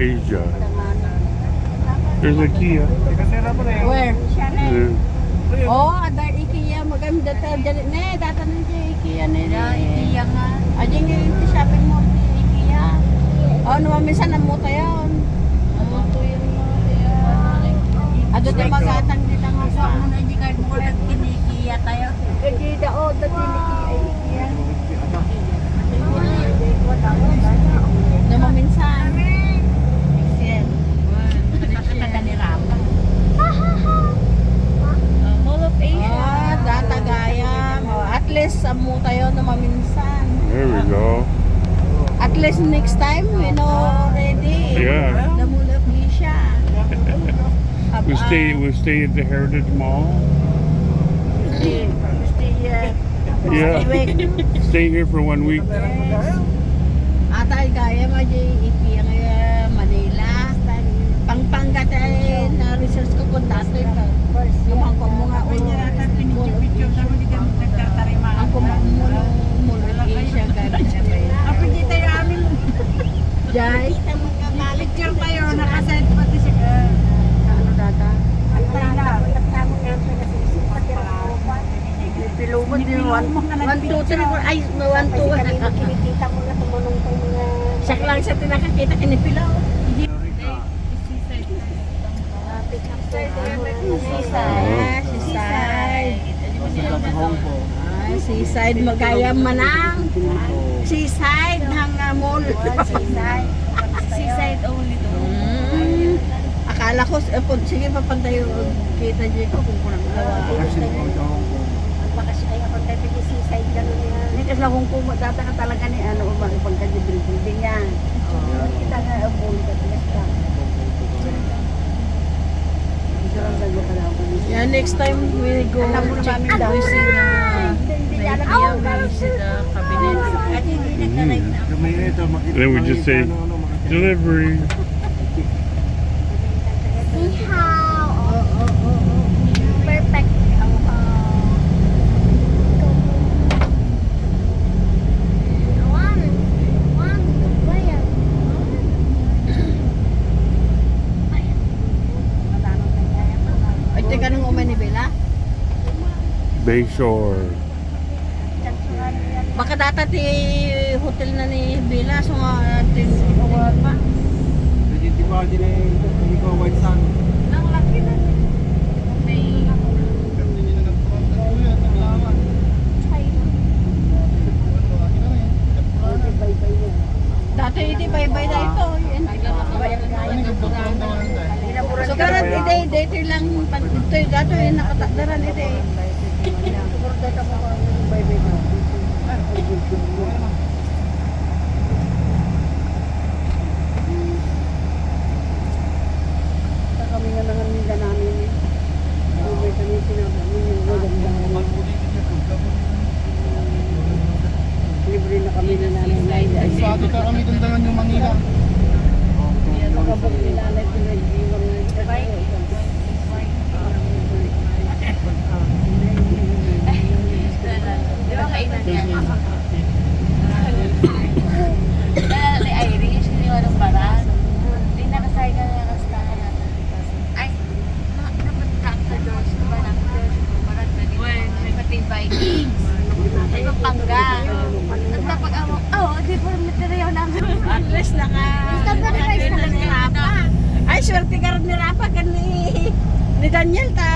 Asia. There's a Kia. Where? Yeah. Oh, ada IKEA maganda ta dali ne data na di IKEA ne. IKEA nga. Ajing yung shopping mall ni IKEA. Oh, no minsan namo tayo. Ado tayo magatang dito nga sa mo na di card mo lang kini IKEA tayo. Di dao dati ni IKEA. Namo minsan. Excel. Nakakata ni Rama. Mall of Asia. Data gaya. At least amo tayo na maminsan. There we go. At least next time we know already. Yeah. The Mall of Asia. We stay at the Heritage Mall. Stay Yeah. Stay here for 1 week. Atay gaya ma di IKEA nga Manila. Pangpanga tayo na research ko kung dati ka. Yung ang mga ang kumamulong Mall of Asia gano'n. Ako di tayo amin. Jai. Picture tayo, nakaset pati si Ano data? Pilumod din 1, 2, 3, 4. Ay, 1, 2. Kinikita mo na tumunong tong mga... Siya lang siya tinakakita kinipilaw. Seaside magaya manang. Seaside hang mall. Seaside only to. Akala ko sige papantayo kita di ko kung kurang gawa. Bakasyon ay ako tayo pag seaside gano'n yan. Ni kasi kung kumata ka talaga ni ano umang pagka building niya. Kita nga abol ka tinesta. Yeah, next time we go check the visit the cabinet. At hindi nagka-right na. Then we just say delivery. Perfect. Ay, teka nung umay ni Bella. Bayshore. Baka data ti hotel na ni Bella so nga tinawag pa. Di ba din eh ko white sun. Ang laki na. May dati hindi bye-bye na ito. Yan. So karat ide lang pag ito dato yung nakatakdaran ide. Kami nga lang ang nila namin eh. May kami sinabi yung maganda. Libre na kami na nanay. Sa ato ka kami tundangan yung Manila. Pagkabog ni nanay pinag-iwang na. Di ba kainan niya? Dahil Irish, iniwan ng baran. Hindi nakasay ka na nakastahan natin. Ay, napunta sa Diyos. Diba namin Diyos? Baran na dito. May pati Vikings. May Pampanga. Nagpapag-awa. Di po material namin. At least nakakita ni Rapa. Ay, swerte ka rin ni Rapa. Ni Daniel ta.